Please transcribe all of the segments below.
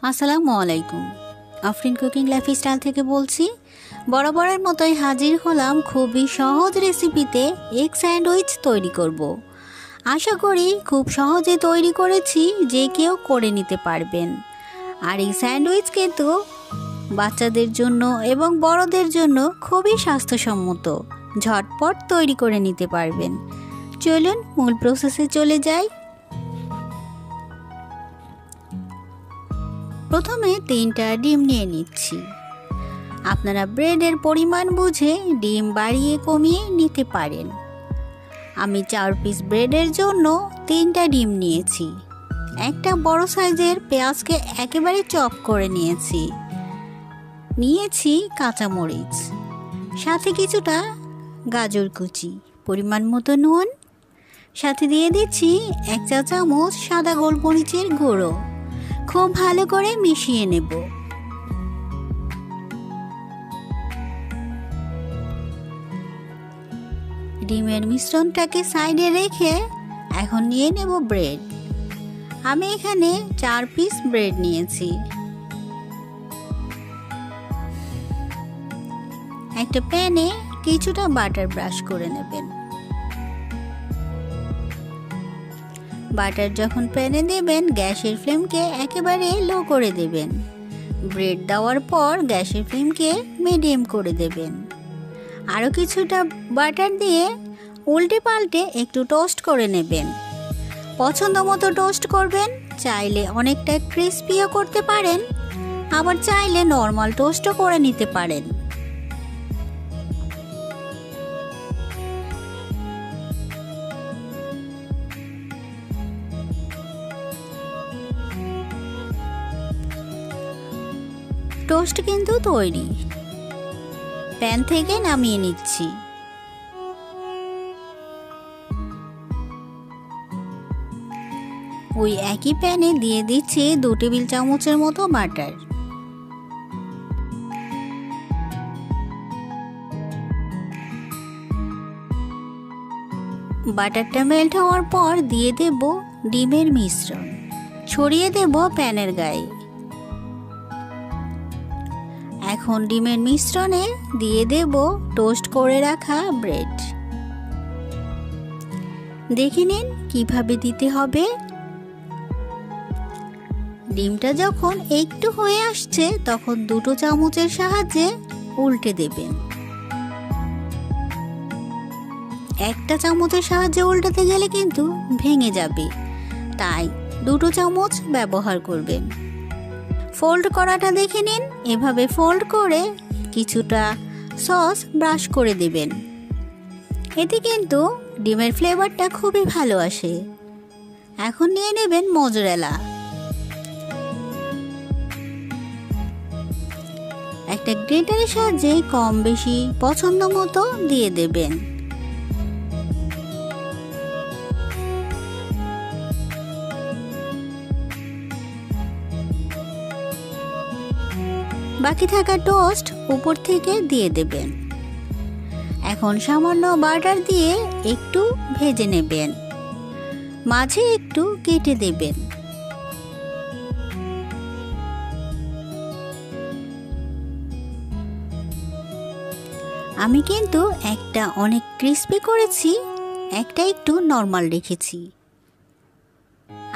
আসসালামু আলাইকুম। Afrin cooking lifestyle থেকে বলছি। বরাবরের মতোই হাজির হলাম খুবই সহজ রেসিপিতে এগ স্যান্ডউইচ তৈরি করব। আশা করি খুব সহজে তৈরি করেছি, যে কেউ করে নিতে পারবেন। আর এই স্যান্ডউইচ কিন্তু বাচ্চাদের জন্য এবং বড়দের জন্য খুবই স্বাস্থ্যসম্মত, ঝটপট তৈরি করে নিতে পারবেন। চলুন মূল প্রসেসে চলে যাই। প্রথমে 3টা ডিম নিয়ে নিচ্ছি। আপনারা ব্রেডের পরিমাণ বুঝে ডিম বাড়িয়ে কমিয়ে নিতে পারেন। আমি 4 পিস ব্রেডের জন্য 3টা ডিম নিয়েছি। একটা বড় সাইজের পেঁয়াজকে একেবারে চপ করে নিয়েছি কাঁচামরিচ, সাথে কিছুটা গাজর কুচি, পরিমাণ মতো নুন, সাথে দিয়ে দিচ্ছি 1 চা চামচ সাদা গোলমরিচের গুঁড়ো। খুব ভালো করে মিশিয়ে নেব। ডিমের মিশ্রণটাকে সাইডে রেখে এখন নিয়ে নেব ব্রেড। আমি এখানে 4 পিস ব্রেড নিয়েছি। একটা প্যানে কিছুটা বাটার ব্রাশ করে নেবেন। বাটার যখন প্যানে দেবেন, গ্যাসের ফ্লেমকে একেবারে লো করে দেবেন। ব্রেড দেওয়ার পর গ্যাসের ফ্লেমকে মিডিয়াম করে দেবেন। আরও কিছুটা বাটার দিয়ে উল্টে পাল্টে একটু টোস্ট করে নেবেন। পছন্দ মতো টোস্ট করবেন। চাইলে অনেকটা ক্রিস্পিও করতে পারেন, আবার চাইলে নর্মাল টোস্টও করে নিতে পারেন। টোস্ট কিন্তু তৈরি। প্যান থেকে নামিয়ে নিচ্ছি। ওই একই প্যানে দিয়ে দিচ্ছি 2 টেবিল চামচের মতো বাটার। বাটারটা মেল্ট হওয়ার পর দিয়ে দেব ডিমের মিশ্রণ, ছড়িয়ে দেব প্যানের গায়ে। এখন ডিমের মিশ্রণে দিয়ে দেব টোস্ট করে রাখা ব্রেড। দেখে নিন কিভাবে দিতে হবে। ডিমটা যখন একটু হয়ে আসছে তখন 2 চামচের সাহায্যে উল্টে দেবেন। 1টা চামচের সাহায্যে উল্টাতে গেলে কিন্তু ভেঙে যাবে, তাই 2 চামচ ব্যবহার করবেন। ফোল্ড করাটা দেখে নিন। এভাবে ফোল্ড করে কিছুটা সস ব্রাশ করে দেবেন। এতে কিন্তু ডিমের ফ্লেভারটা খুবই ভালো আসে। এখন নিয়ে নেবেন মোজারেলা। একটা গ্রেটারের সাহায্যে কম বেশি পছন্দ মতো দিয়ে দেবেন। বাকি থাকা টোস্ট উপর থেকে দিয়ে দেবেন। এখন সামান্য বাটার দিয়ে একটু ভেজে নেবেন, মাঝে একটু কেটে দেবেন। আমি কিন্তু একটা অনেক ক্রিস্পি করেছি, একটা একটু নর্মাল রেখেছি।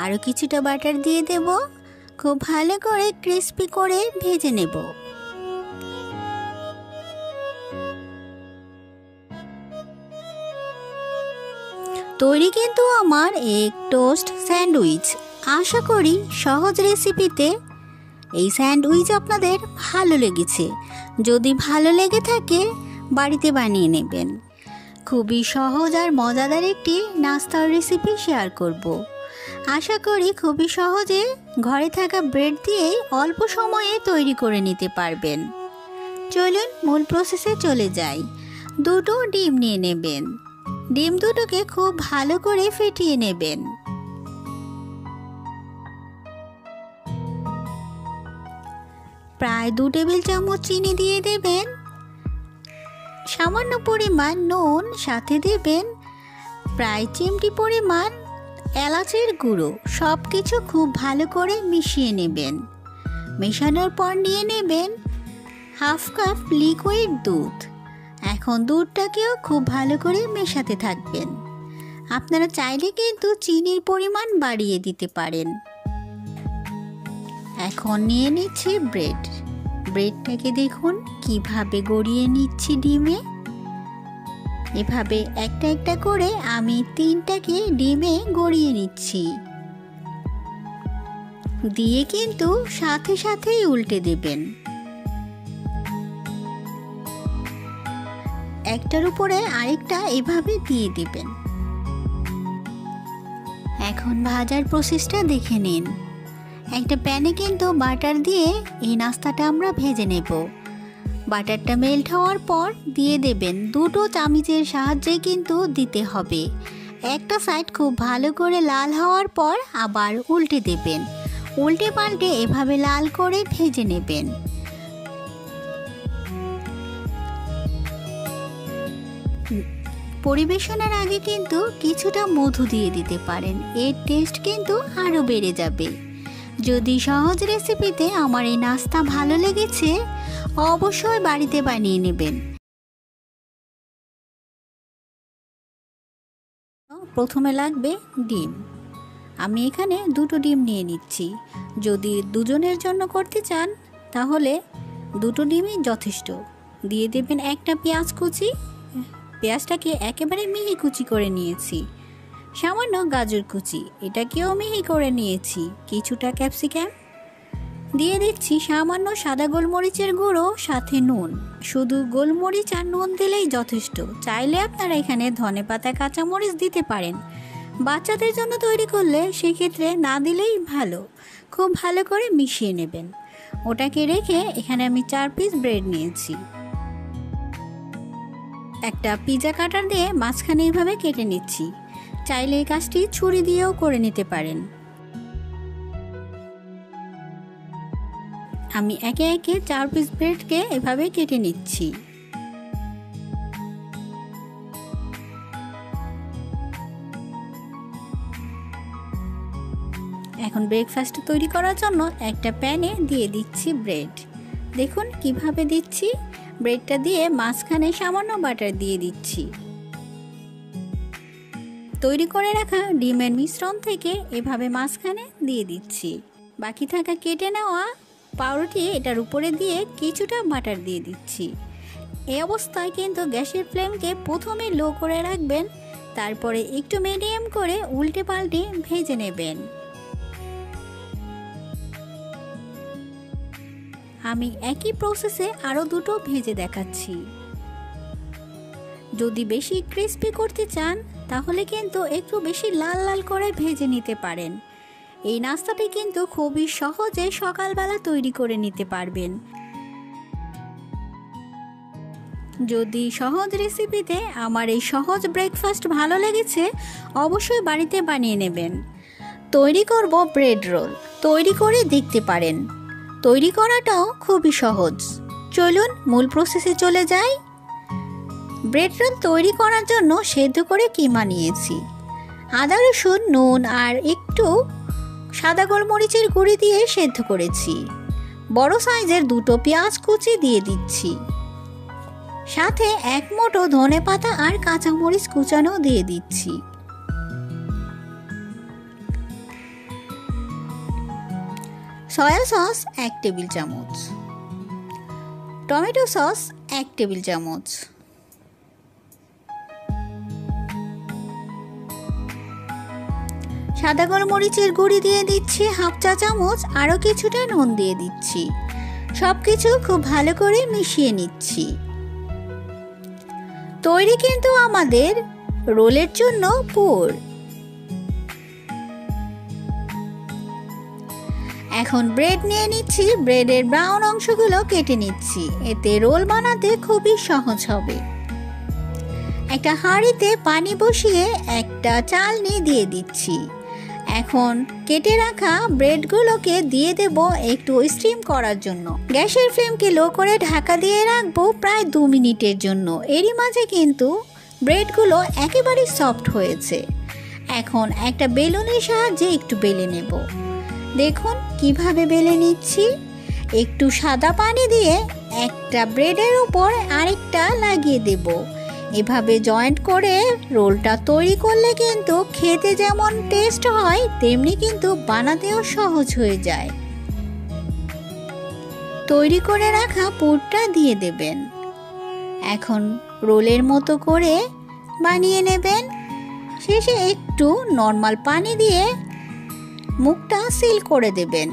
আরও কিছুটা বাটার দিয়ে দেব। খুব ভালো করে ক্রিস্পি করে ভেজে নেব। তৈরি কিন্তু আমার এগ টোস্ট স্যান্ডউইচ। আশা করি সহজ রেসিপিতে এই স্যান্ডউইচ আপনাদের ভালো লেগেছে। যদি ভালো লেগে থাকে বাড়িতে বানিয়ে নেবেন। খুবই সহজ আর মজাদার একটি নাস্তার রেসিপি শেয়ার করব। আশা করি খুবই সহজে ঘরে থাকা ব্রেড দিয়ে অল্প সময়ে তৈরি করে নিতে পারবেন। চলুন মূল প্রসেসে চলে যাই। 2টো ডিম নিয়ে নেবেন। ডিম দুটোকে খুব ভালো করে ফেটিয়ে নেবেন। প্রায় 2 টেবিল চামচ চিনি দিয়ে দেবেন। সামান্য পরিমাণ নুন, সাথে দেবেন প্রায় চিমটি পরিমাণ এলাচের গুঁড়ো। সব কিছু খুব ভালো করে মিশিয়ে নেবেন। মেশানোর পর নিয়ে নেবেন হাফ কাপ লিকুইড দুধ। এখন দুধটাকেও খুব ভালো করে মেশাতে থাকবেন। আপনারা চাইলে কিন্তু চিনির পরিমাণ বাড়িয়ে দিতে পারেন। এখন নিয়ে নিচ্ছি ব্রেডটাকে দেখুন কিভাবে গড়িয়ে নিচ্ছি ডিমে। এভাবে একটা একটা করে আমি 3টাকে ডিমে গড়িয়ে নিচ্ছি। দিয়ে কিন্তু সাথে সাথেই উল্টে দেবেন। একটার উপরে আরেকটা এভাবে দিয়ে দেবেন। এখন ভাজার প্রসেসটা দেখে নিন। একটা প্যানে কিন্তু বাটার দিয়ে এই নাস্তাটা আমরা ভেজে নেব। বাটারটা মেল্ট হওয়ার পর দিয়ে দেবেন। 2 চামচের সাহায্যে কিন্তু দিতে হবে। একটা সাইড খুব ভালো করে লাল হওয়ার পর আবার উল্টে দেবেন। উল্টে পাল্টে এভাবে লাল করে ভেজে নেবেন। পরিবেশনের আগে কিন্তু কিছুটা মধু দিয়ে দিতে পারেন। এর টেস্ট কিন্তু আরও বেড়ে যাবে। যদি সহজ রেসিপিতে আমার এই নাস্তা ভালো লেগেছে, অবশ্যই বাড়িতে বানিয়ে নেবেন। প্রথমে লাগবে ডিম। আমি এখানে 2টো ডিম নিয়ে নিচ্ছি। যদি 2জনের জন্য করতে চান তাহলে 2টো ডিমই যথেষ্ট। দিয়ে দেবেন একটা পেঁয়াজ কুচি। পেঁয়াজটাকে একেবারে মিহি কুচি করে নিয়েছি। সামান্য গাজর কুচি, এটাকেও মিহি করে নিয়েছি। কিছুটা ক্যাপসিকাম দিয়ে দিচ্ছি। সামান্য সাদা গোলমরিচের গুঁড়ো, সাথে নুন। শুধু গোলমরিচ আর নুন দিলেই যথেষ্ট। চাইলে আপনারা এখানে ধনেপাতা কাঁচামরিচ দিতে পারেন। বাচ্চাদের জন্য তৈরি করলে সেক্ষেত্রে না দিলেই ভালো। খুব ভালো করে মিশিয়ে নেবেন। ওটাকে রেখে এখানে আমি 4 পিস ব্রেড নিয়েছি। একটা পিৎজা কাটার দিয়ে মাঝখানে এইভাবে কেটে নিচ্ছি। চাইলে এই কাজটি ছুরি দিয়েও করে নিতে পারেন। আমি একে একে 4 পিস ব্রেডকে এভাবে কেটে নিচ্ছি। এখন ব্রেকফাস্ট তৈরি করার জন্য একটা প্যানে দিয়ে দিচ্ছি ব্রেড। দেখুন কিভাবে দিচ্ছি। ব্রেডটা দিয়ে মাঝখানে সামান্য বাটার দিয়ে দিচ্ছি। তৈরি করে রাখা ডিমের মিশ্রণ থেকে এভাবে মাঝখানে দিয়ে দিচ্ছি। বাকি থাকা কেটে নেওয়া পাউরুটি এটার উপরে দিয়ে কিছুটা বাটার দিয়ে দিচ্ছি। এই অবস্থায় কিন্তু গ্যাসের ফ্লেমকে প্রথমে লো করে রাখবেন, তারপরে একটু মিডিয়াম করে উল্টে পাল্টে ভেজে নেবেন। আমি একই প্রসেসে আরও 2টো ভেজে দেখাচ্ছি। যদি বেশি ক্রিস্পি করতে চান তাহলে কিন্তু একটু বেশি লাল লাল করে ভেজে নিতে পারেন। এই নাস্তাটি কিন্তু খুবই সহজে সকালবেলা তৈরি করে নিতে পারবেন। যদি সহজ রেসিপিতে আমার এই সহজ ব্রেকফাস্ট ভালো লেগেছে, অবশ্যই বাড়িতে বানিয়ে নেবেন। তৈরি করব ব্রেড রোল। তৈরি করে দেখতে পারেন। তৈরি করাটাও খুবই সহজ। চলুন মূল প্রসেসে চলে যাই। ব্রেড রোল তৈরি করার জন্য সেদ্ধ করে কিমা নিয়েছি। আদা, রসুন, নুন আর একটু সাদা গোলমরিচের গুঁড়ি দিয়ে সেদ্ধ করেছি। বড় সাইজের 2টো পেঁয়াজ কুচি দিয়ে দিচ্ছি। সাথে 1 মুঠো ধনেপাতা আর কাঁচামরিচ কুচানো দিয়ে দিচ্ছি। সয়া সস 1 টেবিল চামচ, টমেটো সস 1 টেবিল চামচ, সাদা গোলমরিচের গুঁড়ি দিয়ে দিচ্ছি হাফ চা চামচ, আরও কিছুটা নুন দিয়ে দিচ্ছি। সবকিছু খুব ভালো করে মিশিয়ে নিচ্ছি। তৈরি কিন্তু আমাদের রোলের জন্য পুর। এখন ব্রেড নিয়ে নিচ্ছি। ব্রেডের ব্রাউন অংশগুলো কেটে নিচ্ছি। এতে রোল বানাতে খুবই সহজ হবে। একটা হাঁড়িতে পানি বসিয়ে একটা চালনি দিয়ে দিচ্ছি। এখন কেটে রাখা ব্রেডগুলোকে দিয়ে দেব একটু স্টিম করার জন্য। গ্যাসের ফ্লেমকে লো করে ঢাকা দিয়ে রাখবো প্রায় 2 মিনিটের জন্য। এরই মাঝে কিন্তু ব্রেডগুলো একেবারে সফট হয়েছে। এখন একটা বেলুনের সাহায্যে একটু বেলে নেব। দেখুন কিভাবে বেলে নিচ্ছি। একটু সাদা পানি দিয়ে একটা ব্রেডের উপর আরেকটা লাগিয়ে দেব। এভাবে জয়েন্ট করে রোলটা তৈরি করলে কিন্তু খেতে যেমন টেস্ট হয় তেমনি কিন্তু বানাতেও সহজ হয়ে যায়। তৈরি করে রাখা পুরটা দিয়ে দেবেন। এখন রোলের মতো করে বানিয়ে নেবেন। শেষে একটু নর্মাল পানি দিয়ে মুখটা সিল করে দেবেন।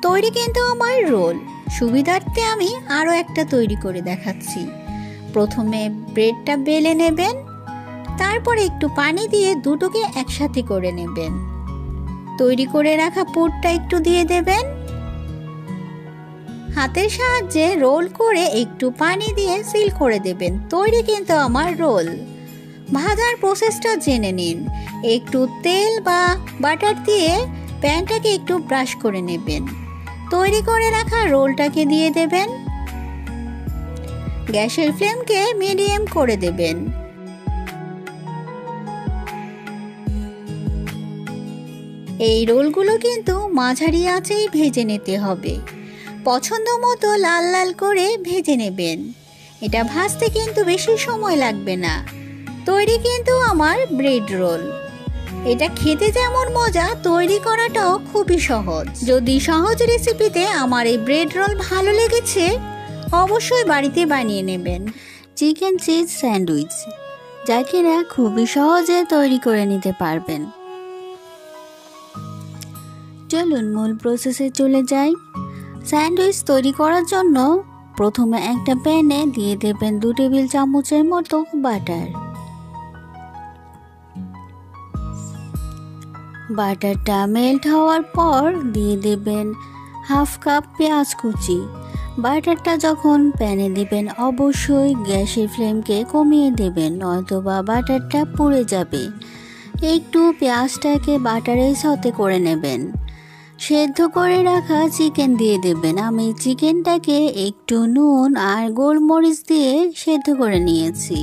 তৈরি কিন্তু আমার রোল। সুবিধার্থে আমি আরও একটা তৈরি করে দেখাচ্ছি। প্রথমে ব্রেডটা বেলে নেবেন, তারপরে একটু পানি দিয়ে দুটোকে একসাথে করে নেবেন। তৈরি করে রাখা পুরটা একটু দিয়ে দেবেন। হাতের সাহায্যে রোল করে একটু পানি দিয়ে সিল করে দেবেন। তৈরি কিন্তু আমার রোল। ভাজার প্রসেসটা জেনে নিন। একটু তেল বা বাটার দিয়ে প্যানটাকে একটু ব্রাশ করে নেবেন। তৈরি করে রাখা রোলটাকে দিয়ে দেবেন। গ্যাসের ফ্লেমকে মিডিয়াম করে দেবেন। এই রোলগুলো কিন্তু মাঝারি আঁচেই ভেজে নিতে হবে। পছন্দ মতো লাল লাল করে ভেজে নেবেন। এটা ভাজতে কিন্তু বেশি সময় লাগবে না। তৈরি কিন্তু আমার ব্রেড রোল। এটা খেতে যেমন মজা, তৈরি করাটাও খুবই সহজ। যদি সহজ রেসিপিতে আমার এই ব্রেড রোল ভালো লেগেছে অবশ্যই বাড়িতে বানিয়ে নেবেন। চিকেন চিজ স্যান্ডউইচ যা কিনা খুবই সহজে তৈরি করে নিতে পারবেন। চলুন মূল প্রসেসে চলে যাই। স্যান্ডউইচ তৈরি করার জন্য প্রথমে একটা প্যানে দিয়ে দেবেন 2 টেবিল চামচের মতো বাটার। বাটারটা মেল্ট হওয়ার পর দিয়ে দেবেন 1/2 কাপ পেঁয়াজ কুচি। বাটারটা যখন প্যানে দিবেন অবশ্যই গ্যাসের ফ্লেমকে কমিয়ে দেবেন, নয়তোবা বাটারটা পুড়ে যাবে। একটু পেঁয়াজটাকে বাটারে সতে করে নেবেন। সেদ্ধ করে রাখা চিকেন দিয়ে দেবেন। আমি চিকেনটাকে একটু নুন আর গোলমরিচ দিয়ে সেদ্ধ করে নিয়েছি।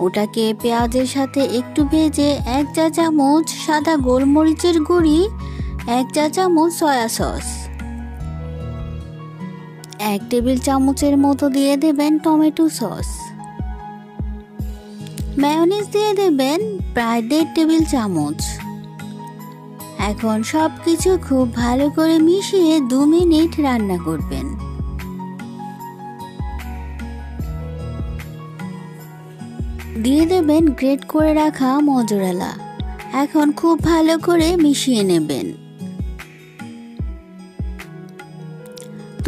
ওটাকে পেঁয়াজের সাথে একটু ভেজে 1 চা চামচ সাদা গোলমরিচের গুঁড়ি, 1 চা চামচ সয়া সস, 1 টেবিল চামচের মতো দিয়ে দেবেন টমেটো সস, মায়োনিজ দিয়ে দেবেন প্রায় 1.5 টেবিল চামচ। এখন সব কিছু খুব ভালো করে মিশিয়ে 2 মিনিট রান্না করবেন। দিয়ে দেবেন গ্রেট করে রাখা মজরেলা। এখন খুব ভালো করে মিশিয়ে নেবেন।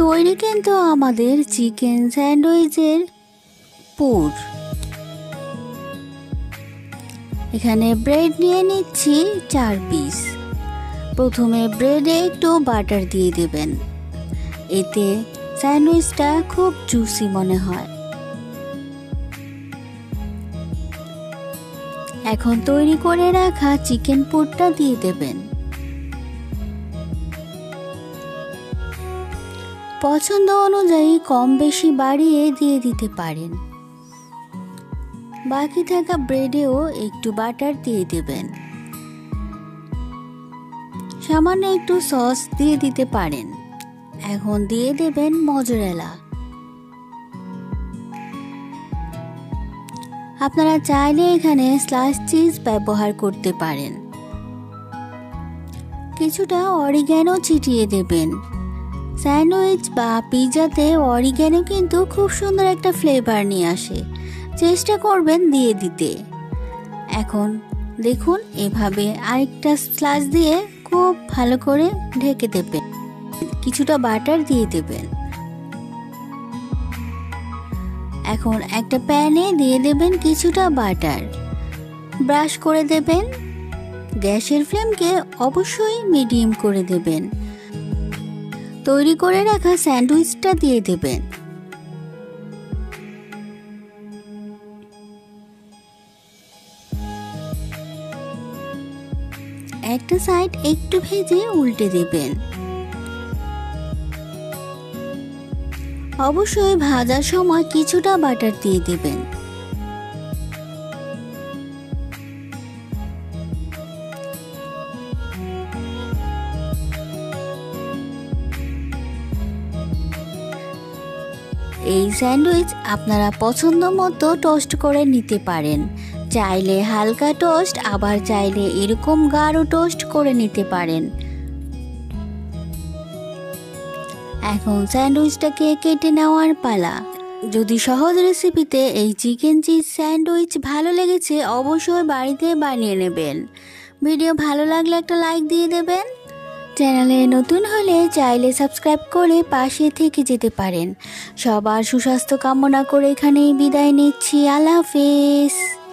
তৈরি কিন্তু আমাদের চিকেন স্যান্ডউইচের পুর। এখানে ব্রেড নিয়ে নিচ্ছি 4 পিস। প্রথমে ব্রেডে একটু বাটার দিয়ে দেবেন। এতে স্যান্ডউইচটা খুব জুসি মনে হয়। এখন তৈরি করে রাখা চিকেন পুরটা দিয়ে দেবেন। পছন্দ অনুযায়ী কম বেশি বাড়িয়ে দিয়ে দিতে পারেন। বাকি থাকা ব্রেডেও একটু বাটার দিয়ে দেবেন। সামান্য একটু সস দিয়ে দিতে পারেন। এখন দিয়ে দেবেন মজরেলা। আপনারা চাইলে এখানে স্লাইস চিজ ব্যবহার করতে পারেন। কিছুটা অরিগ্যানো ছিটিয়ে দেবেন। স্যান্ডউইচ বা পিৎজাতে অরিগ্যানো কিন্তু খুব সুন্দর একটা ফ্লেভার নিয়ে আসে। চেষ্টা করবেন দিয়ে দিতে। এখন দেখুন এভাবে আরেকটা স্লাইস দিয়ে খুব ভালো করে ঢেকে দেবেন। কিছুটা বাটার দিয়ে দেবেন। এখন একটা প্যানে দিয়ে দেবেন কিছুটা বাটার। ব্রাশ করে দেবেন। গ্যাসের ফ্লেমকে অবশ্যই মিডিয়াম করে দেবেন। তৈরি করে রাখা স্যান্ডউইচটা দিয়ে দেবেন। একটা সাইড একটু ভেজে উল্টে দেবেন। অবশ্যই ভাজার সময় কিছুটা বাটার দিয়ে দেবেন। এই স্যান্ডউইচ আপনারা পছন্দ মতো টোস্ট করে নিতে পারেন। চাইলে হালকা টোস্ট, আবার চাইলে এরকম গাঢ় টোস্ট করে নিতে পারেন। এখন স্যান্ডউইচটাকে কেটে নেওয়ার পালা। যদি সহজ রেসিপিতে এই চিকেন চিজ স্যান্ডউইচ ভালো লেগেছে, অবশ্যই বাড়িতে বানিয়ে নেবেন। ভিডিও ভালো লাগলে একটা লাইক দিয়ে দেবেন। চ্যানেলে নতুন হলে চাইলে সাবস্ক্রাইব করে পাশে থেকে যেতে পারেন। সবার সুস্বাস্থ্য কামনা করে এখানেই বিদায় নিচ্ছি। আল্লাহ হাফেজ।